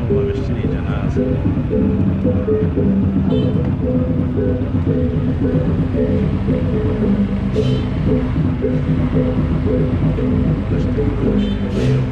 والله بشتري جنازة. بشتري كل شيء.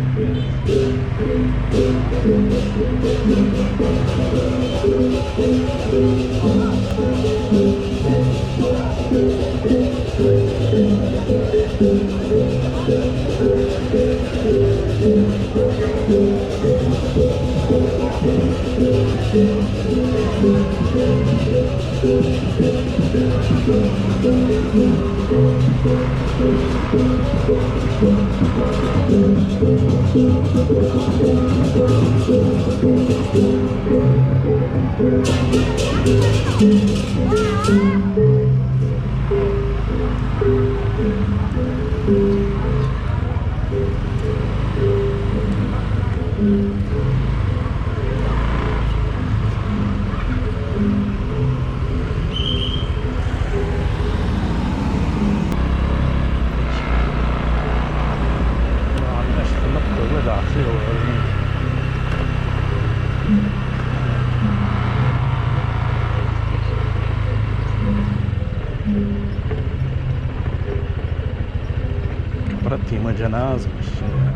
Prima جنازة في الشارع.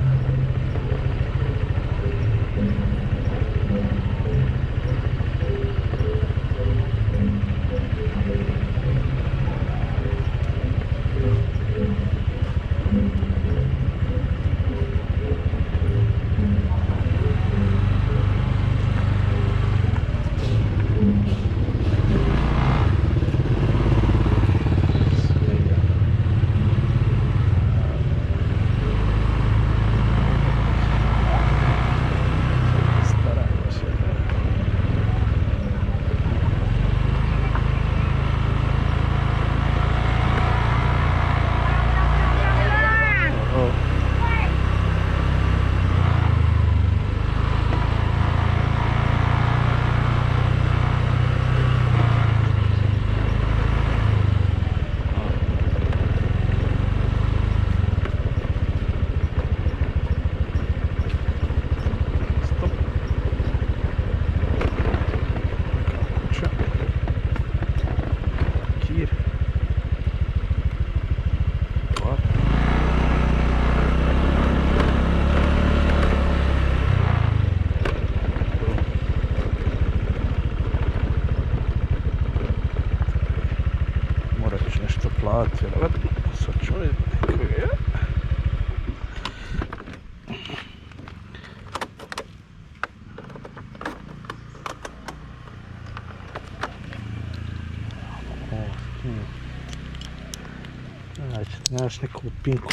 Znaš neku pinku.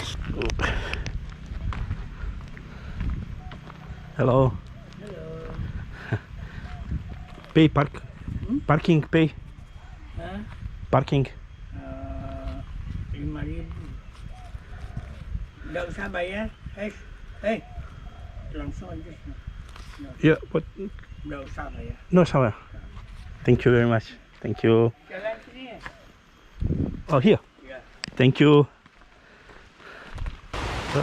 Hello. Hello. Pay parking pay. Hah? Parking. 5.000. Nggak usah bayar. Langsung aja. Yeah, but Nggak usah bayar. no salah. Thank you very much. Thank you. Jalan sini ya? Oh, here. Ya. Thank you. Oh,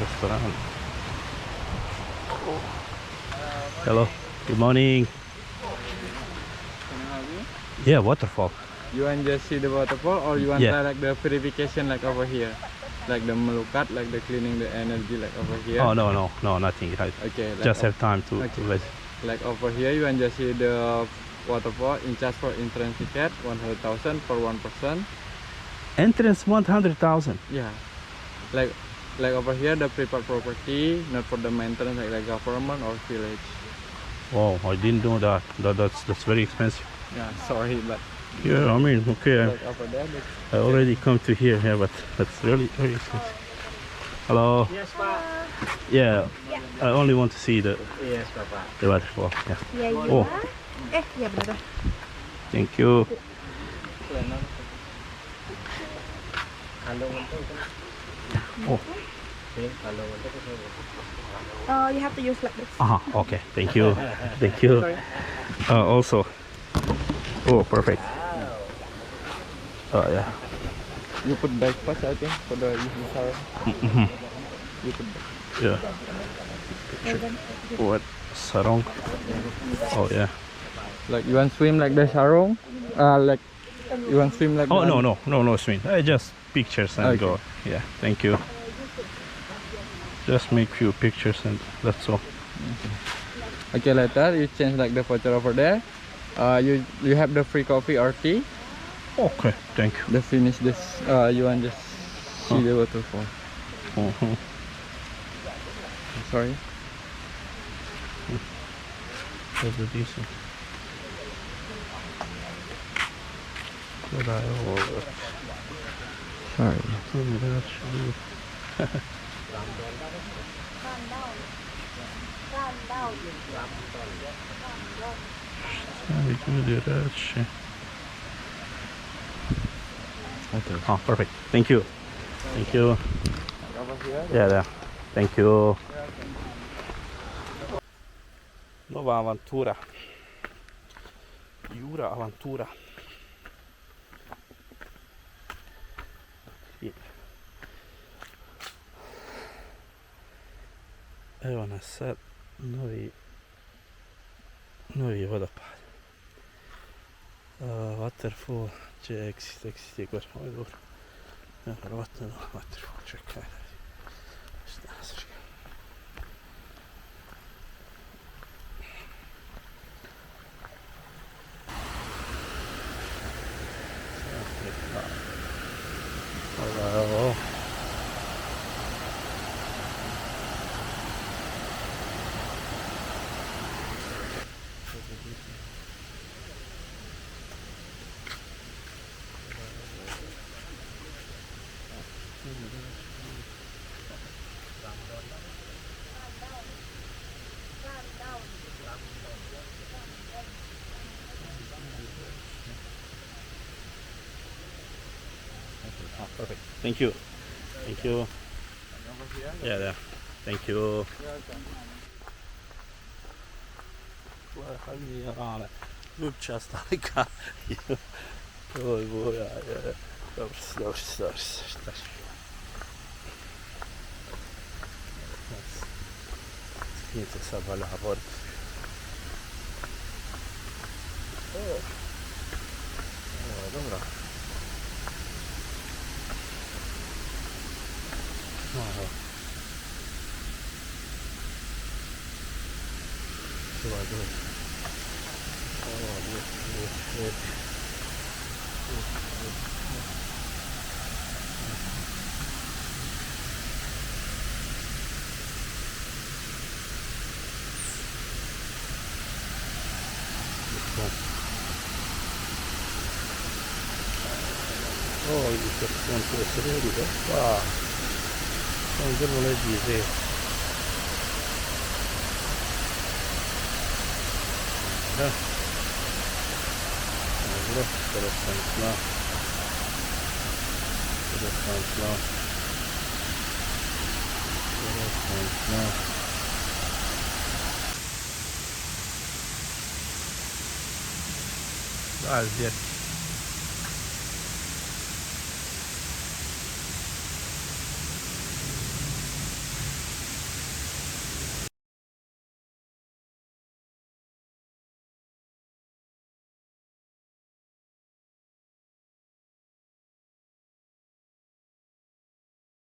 restoran. Hello. Good morning. Can I help you? Yeah, waterfall. You want just see the waterfall or you want Yeah. try like the purification like over here? Like the melukat, like the cleaning the energy like over here? Oh, no, nothing. Okay. Like Just have time to Okay. visit. Like over here you want just see the waterfall in charge for entrance ticket 100,000 for one person. Entrance 100,000. Yeah. Like over here the private property, not for the maintenance like the government or village. Oh, I didn't know that. That's very expensive. Yeah, sorry, but Yeah, I mean, okay. like over there. I already come to here, yeah, but that's really very expensive. Hello. Yes, Pak. Yeah, I only want to see the Yes, Bapak. waterfall. Yeah. Iya, iya. Oh. Iya benar. Thank you. Oh. You have to use like this. Okay. Thank you. Thank you. Also. Oh, perfect. Oh yeah. You put back first, I think, for the sarong. Mhm. You put back. Yeah. What sarong? Oh yeah. Like you want swim like the sarong? Like you want swim like Oh the no swing. Just pictures and Okay. go. Yeah, thank you. Just make few pictures and that's all. Okay, later you change like the photo over there. You have the free coffee or tea. Okay, thank you. The finish this. You want just see the waterfall. Mhm. Sorry. That's a decent. But I Sorry. Okay. Oh, perfect. Thank you. Thank you. Yeah. Thank you. Nuova avventura. Jura avventura. Sì. Evan set nuovi vodopadi. Waterfall c'è exit qua come loro. Waterfall cercare. Oh. Oh, perfect. Thank you. Thank you. Yeah. Thank you. Lübcsász talika. Oj, boja. Dobrze. Nieco sabala abort. O, dobra. Chyba good. Good. Oh, you just want to essere venuto? Wow, non devo leggere. That's it.